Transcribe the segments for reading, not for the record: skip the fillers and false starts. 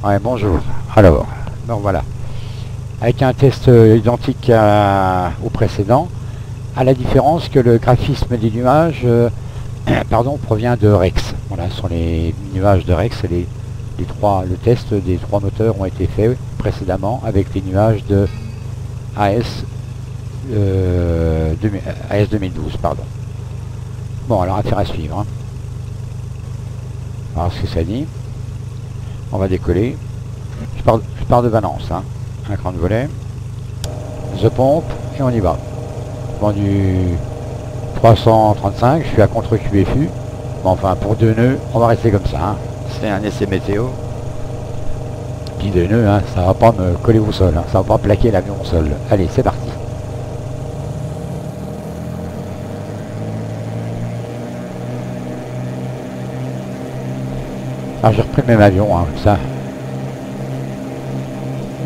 Ouais, bonjour. Alors, donc voilà. Avec un test identique au précédent, à la différence que le graphisme des nuages pardon, provient de Rex. Voilà, ce sont les nuages de Rex. Le test des trois moteurs ont été faits précédemment avec les nuages de AS, AS 2012. Pardon. Bon, alors affaire à suivre. Hein. Alors, ce que ça dit. On va décoller. Je pars de Valence. Hein. Un cran de volet. Je pompe et on y va. Bon, du 335, je suis à contre QFU. Bon, enfin, pour 2 nœuds, on va rester comme ça. Hein. C'est un essai météo. Puis 2 nœuds, hein, ça va pas me coller au sol. Hein. Ça va pas plaquer l'avion au sol. Allez, c'est parti. Alors, j'ai repris le même avion, hein, ça.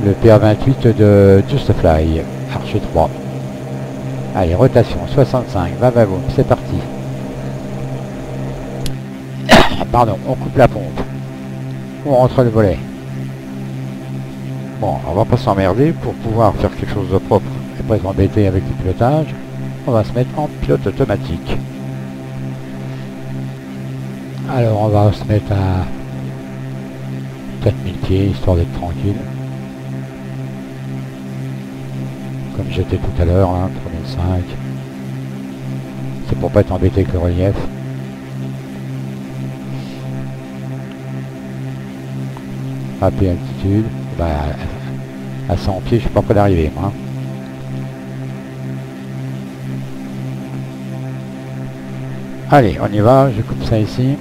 Le PA28 de Just Fly, Archer 3. Allez, rotation 65, va, boum, c'est parti. Pardon, on coupe la pompe. On rentre le volet. Bon, on va pas s'emmerder pour pouvoir faire quelque chose de propre et pas être embêté avec le pilotage. On va se mettre en pilote automatique. Alors, on va se mettre à 4000 pieds, histoire d'être tranquille. Comme j'étais tout à l'heure, hein, 3005. C'est pour pas être embêté avec le relief. AP altitude. Bah, à 100 pieds, je suis pas près d'arriver, moi. Allez, on y va. Je coupe ça ici.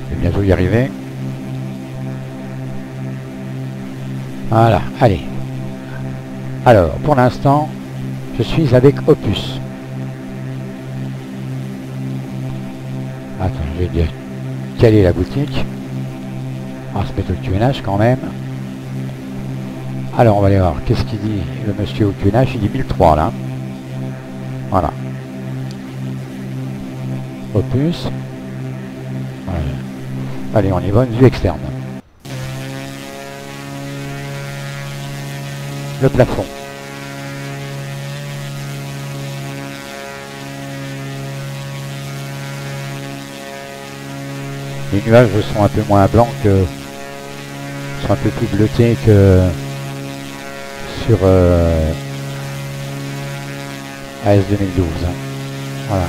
Je vais bientôt y arriver. Voilà, allez. Alors, pour l'instant, je suis avec Opus. Attends, je vais dire quelle est la boutique. On va se mettre au QNH quand même. Alors, on va aller voir. Qu'est-ce qu'il dit le monsieur au QNH? Il dit 1003 là. Voilà. Opus. Voilà. Allez, on y va, une vue externe. Le plafond. Les nuages sont un peu moins blancs que... sont un peu plus bleutés que sur AS 2012. Voilà.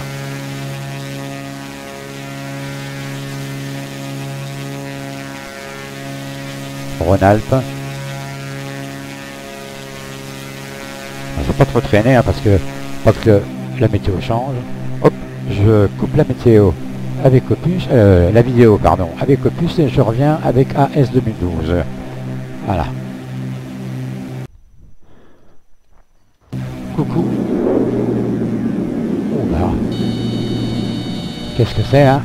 Rhône-Alpes. Il ne faut pas trop traîner hein, parce que la météo change. Hop, je coupe la météo avec Opus, la vidéo pardon, avec Opus et je reviens avec AS 2012. Voilà. Coucou. Oh là. Qu'est-ce que c'est hein?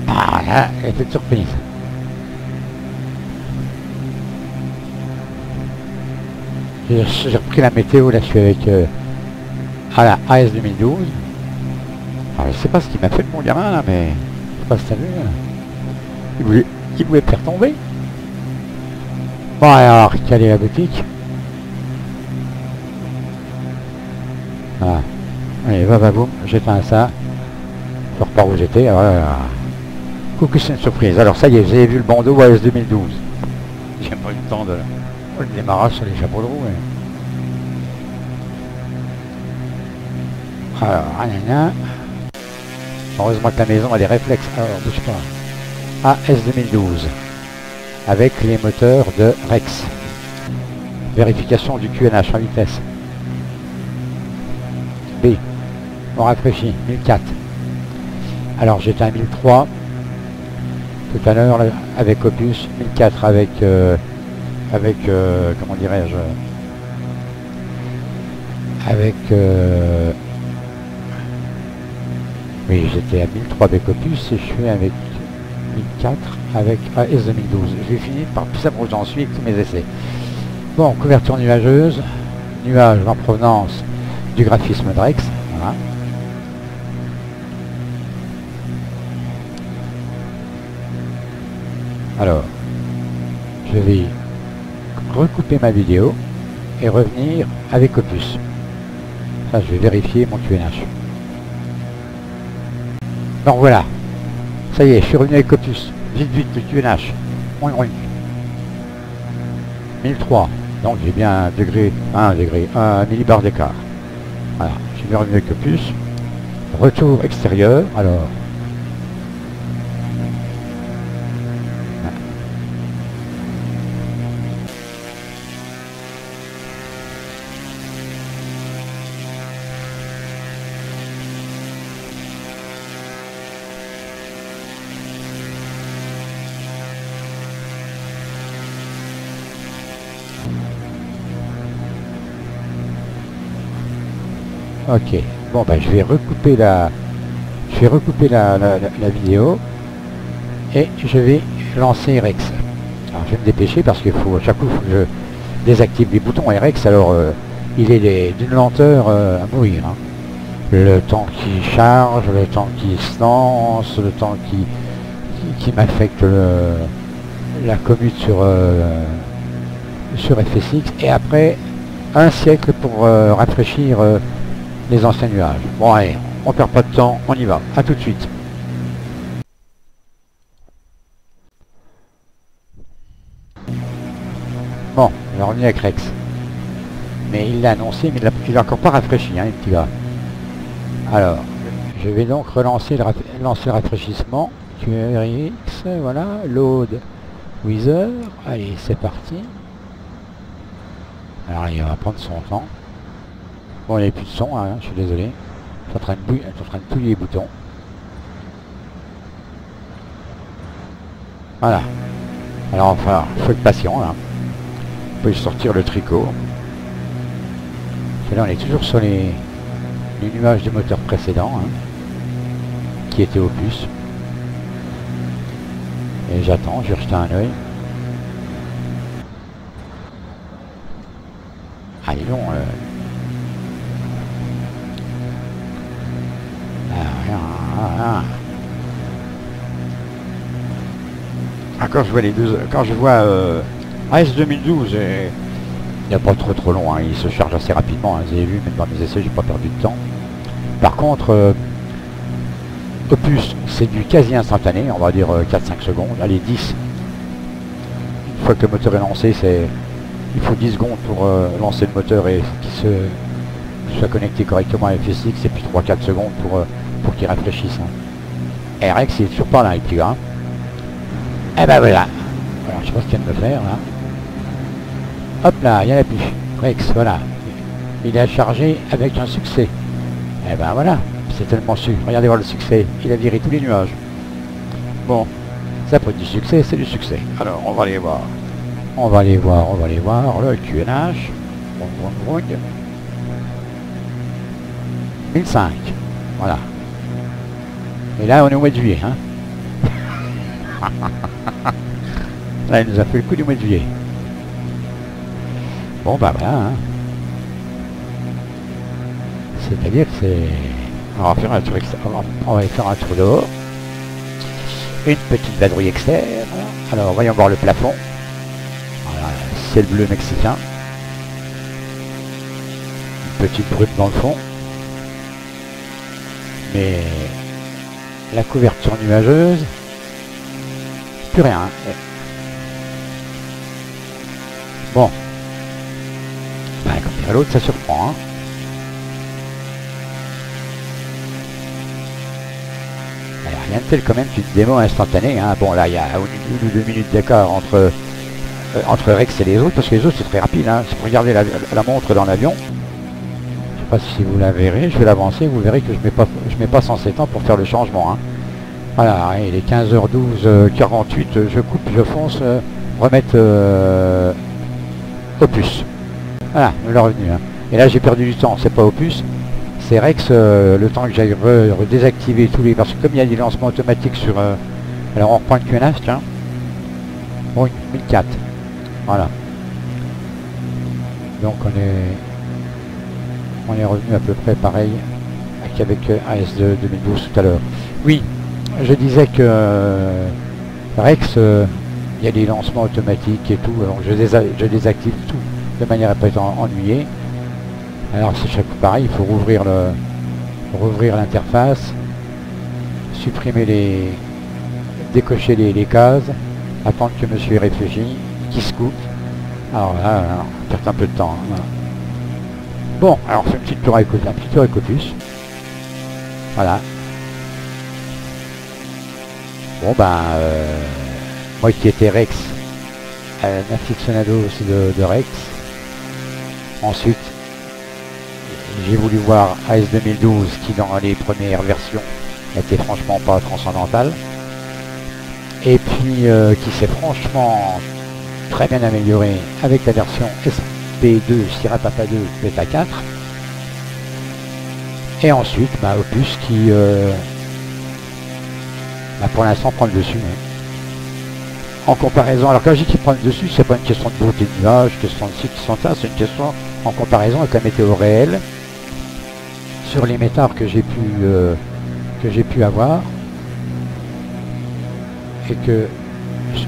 Ah là, effet de surprise. J'ai repris la météo, là je suis avec à la AS 2012. Alors, je sais pas ce qu'il m'a fait mon gamin là, mais je sais pas si t'as vu. Il voulait me faire tomber. Bon alors, quelle est la boutique? Voilà. Allez, va boum, j'éteins ça. Je repars où j'étais. Voilà. Coucou, c'est une surprise. Alors ça y est, vous avez vu le bandeau AS 2012. J'ai pas eu le temps de... le démarrage sur les chapeaux de roue. Ouais. Alors, rien. Heureusement que la maison a des réflexes. Alors, bouge pas. AS 2012. Avec les moteurs de Rex. Vérification du QNH en vitesse. B. On rafraîchit. 1004. Alors, j'étais à 1003. Tout à l'heure, avec Opus. 1004 avec... comment dirais-je, avec oui, j'étais à 1003 avec Opus et je suis avec 1004 avec AS 2012. J'ai fini par tout ça pour j'en suis avec tous mes essais. Bon, couverture nuageuse, nuage en provenance du graphisme de Rex, voilà. Alors, je vais recouper ma vidéo et revenir avec Opus. Ça, je vais vérifier mon QNH. Donc voilà, ça y est, je suis revenu avec Opus. Vite, vite, le QNH. 1003. Donc j'ai bien un millibar d'écart. Voilà, je suis bien revenu avec Opus. Retour extérieur, alors. Ok, bon ben je vais recouper la vidéo et je vais lancer Rex. Alors je vais me dépêcher parce qu'il faut à chaque fois que je désactive les boutons et Rex, alors il est d'une lenteur à mourir. Hein. Le temps qui charge, le temps qui se lance, le temps qui m'affecte la commute sur FSX et après un siècle pour rafraîchir les anciens nuages. Bon allez, on perd pas de temps, on y va. À tout de suite. Bon, on est revenu avec Rex. Mais il l'a annoncé, mais il l'a encore pas rafraîchi, hein, les petits gars. Alors, je vais donc relancer lancer le rafraîchissement. QRX, voilà, load wither. Allez, c'est parti. Alors il va prendre son temps. Bon, il n'y a plus de son, hein, je suis désolé. Je suis en train de touiller les boutons. Voilà. Alors enfin, il faut être patient là. On peut sortir le tricot. Et là on est toujours sur les nuages de moteur précédents, hein, qui étaient Opus. Et j'attends, je vais jeter un oeil. Ah, ils ont... Ah, quand je vois les deux... Quand je vois AS 2012, il n'est pas trop long, hein, il se charge assez rapidement, hein, vous avez vu, même dans mes essais, j'ai pas perdu de temps. Par contre, Opus, c'est du quasi instantané, on va dire 4-5 secondes, allez 10. Une fois que le moteur est lancé, il faut 10 secondes pour lancer le moteur et qu'il soit connecté correctement à FSX, et puis 3-4 secondes pour qu'il rafraîchisse. Hein. RX, il est toujours pas là, les petits gars. Et ben voilà. Alors, je sais pas ce qu'il vient de me faire là. Hop là, il y en a plus. Rex, voilà. Il a chargé avec un succès. Et ben voilà, c'est tellement su. Regardez voir le succès. Il a viré tous les nuages. Bon, ça peut être du succès, c'est du succès. Alors, on va aller voir. On va aller voir le QNH. 1005. Voilà. Et là, on est au mois de juillet. Hein. Là, il nous a fait le coup du mois de juillet. Bon, bah voilà. Hein. C'est-à-dire que c'est... On va faire un tour on va faire un tour dehors. Une petite vadrouille externe. Alors, voyons voir le plafond. Voilà, ciel bleu mexicain. Une petite brute dans le fond. Mais la couverture nuageuse, plus rien. Bon. Bah, comme dirait l'autre, ça surprend. Hein. Rien de tel quand même qu'une démo instantanée. Hein. Bon, là, il y a 1 ou 2 minutes d'écart entre Rex et les autres, parce que les autres, c'est très rapide. Hein. Si vous regardez la montre dans l'avion, je sais pas si vous la verrez, je vais l'avancer, vous verrez que je mets pas 107 ans pour faire le changement. Hein. Voilà, il est 15h12, 48, je coupe, je fonce, remettre Opus. Voilà, le revenu. Hein. Et là, j'ai perdu du temps, c'est pas Opus, c'est Rex, le temps que j'aille redésactiver tous les... Parce que comme il y a des lancements automatiques sur... alors on reprend le QNH, tiens. Bon, 1004. Voilà. Donc on est revenu à peu près pareil qu'avec AS 2012 tout à l'heure. Oui, je disais que Rex il y a des lancements automatiques et tout, donc je désactive tout de manière à ne pas être ennuyé. Alors c'est chaque fois pareil, il faut rouvrir l'interface, supprimer décocher les cases, attendre que monsieur réfléchisse, qu'il se coupe. Alors là, on perd un peu de temps. Hein, voilà. Bon, alors on fait un petit tour avec Opus. Voilà. Bon ben, moi qui étais Rex, un aficionado aussi de Rex. Ensuite, j'ai voulu voir AS 2012 qui dans les premières versions était franchement pas transcendantal. Et puis qui s'est franchement très bien amélioré avec la version SP2 Sierra Papa 2 Beta 4. Et ensuite Opus qui pour l'instant prend le dessus. En comparaison, alors quand je dis qu'il prend le dessus, c'est pas une question de beauté de nuage, question de ci, question de ça, c'est une question en comparaison avec la météo réelle sur les métars que j'ai pu avoir, et que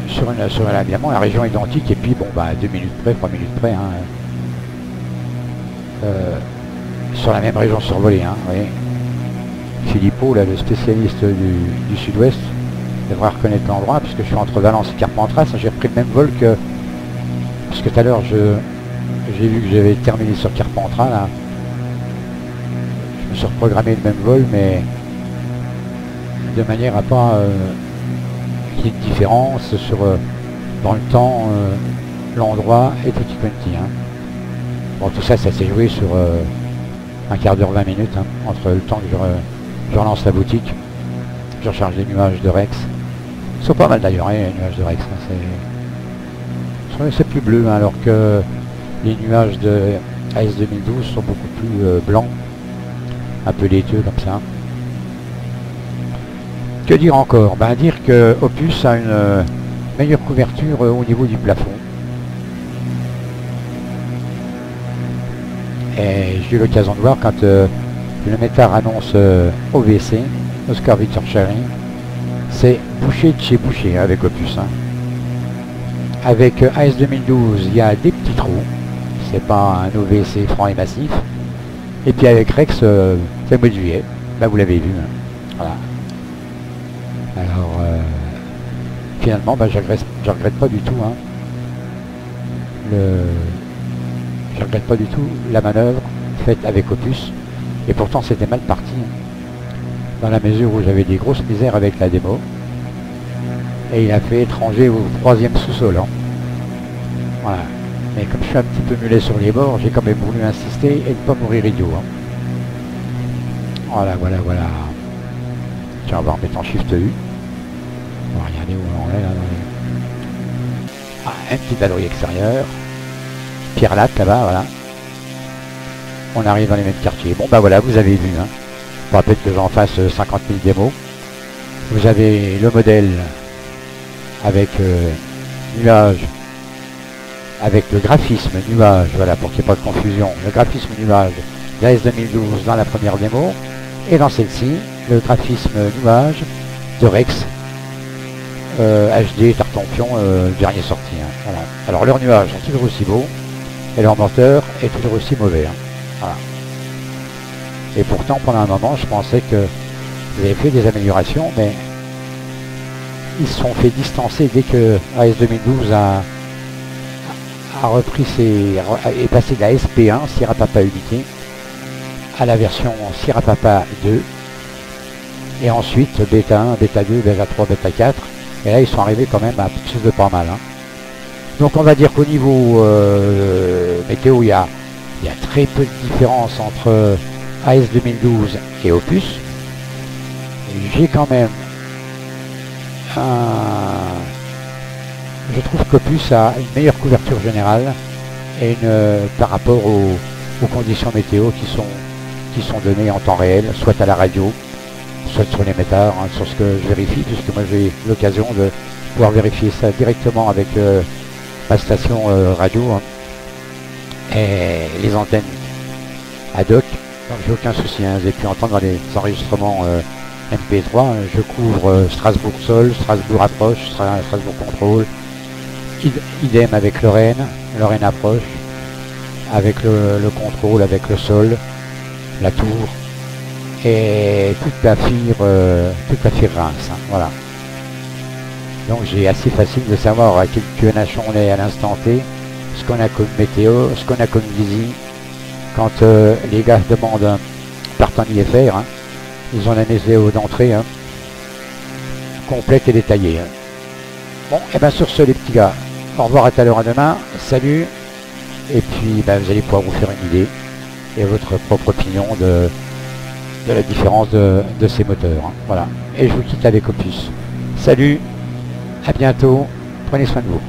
sur évidemment la région identique, et puis bon 2 minutes près, 3 minutes près, hein, sur la même région survolée, hein, vous voyez. Philippot, là, le spécialiste du sud-ouest, devra reconnaître l'endroit, puisque je suis entre Valence et Carpentras. J'ai repris le même vol que... Parce que tout à l'heure, j'ai vu que j'avais terminé sur Carpentras, là. Je me suis reprogrammé le même vol, mais de manière à pas qu'il y ait une différence dans le temps, l'endroit et tout quanti. Hein. Bon, tout ça, ça s'est joué sur un quart d'heure, 20 minutes, hein, entre le temps que je relance la boutique, je recharge les nuages de Rex. Ils sont pas mal d'ailleurs, hein, les nuages de Rex. Hein, c'est plus bleu, hein, alors que les nuages de AS 2012 sont beaucoup plus blancs, un peu laiteux comme ça. Que dire encore? Dire que Opus a une meilleure couverture au niveau du plafond. Et j'ai eu l'occasion de voir quand le métard annonce OVC, Oscar Victor Charlie, c'est boucher de chez boucher avec Opus. Hein. Avec AS 2012, il y a des petits trous, c'est pas un OVC franc et massif. Et puis avec Rex, c'est le mois de juillet, là vous l'avez vu. Hein. Voilà. Alors, finalement, je regrette pas du tout. Hein, je regrette pas du tout la manœuvre faite avec Opus. Et pourtant c'était mal parti, dans la mesure où j'avais des grosses misères avec la démo. Et il a fait étranger au 3e sous-sol. Hein. Voilà. Mais comme je suis un petit peu mulet sur les bords, j'ai quand même voulu insister et ne pas mourir idiot. Hein. Voilà. Tiens, on va remettre en Shift U. On va regarder où on est là. Un petit ballon extérieur. Pierre Latte là-bas, voilà. On arrive dans les mêmes quartiers. Bon voilà, vous avez vu. Hein. Je rappelle que j'en fasse 50 000 démos. Vous avez le modèle avec nuage, avec le graphisme nuage, voilà, pour qu'il n'y ait pas de confusion. Le graphisme nuage d'AS 2012 dans la première démo, et dans celle-ci, le graphisme nuage de Rex HD Tartampion, dernier sorti. Hein. Voilà. Alors leurs nuages sont toujours aussi beaux, et leur moteur est toujours aussi mauvais. Hein. Voilà. Et pourtant, pendant un moment, je pensais que vous avez fait des améliorations, mais ils se sont fait distancer dès que AS 2012 a repris est passé de la SP1, Sierra Papa Unité, à la version Sierra Papa 2, et ensuite Beta 1, Beta 2, Beta 3, Beta 4, et là ils sont arrivés quand même à quelque chose de pas mal. Hein. Donc on va dire qu'au niveau météo, il y a très peu de différence entre AS 2012 et Opus. J'ai quand même je trouve qu'Opus a une meilleure couverture générale et par rapport aux conditions météo qui sont données en temps réel, soit à la radio, soit sur les métars, hein, sur ce que je vérifie, puisque moi j'ai l'occasion de pouvoir vérifier ça directement avec ma station radio, hein, et les antennes ad hoc. Donc j'ai aucun souci, hein. Vous avez pu entendre dans les enregistrements MP3, je couvre Strasbourg Sol, Strasbourg Approche, Strasbourg Contrôle, Idem avec Lorraine approche, avec le contrôle, avec le sol, la tour, et toute la fibre Reims, hein, voilà. Donc j'ai assez facile de savoir à quelle nation on est à l'instant T, ce qu'on a comme météo, ce qu'on a comme visite. Quand les gars demandent par temps IFR, hein, ils ont la météo d'entrée, hein, complète et détaillée. Hein. Bon, et bien sur ce les petits gars, au revoir à tout à l'heure à demain, salut, et puis ben, vous allez pouvoir vous faire une idée et votre propre opinion de la différence de ces moteurs. Hein. Voilà, et je vous quitte avec Opus. Salut, à bientôt, prenez soin de vous.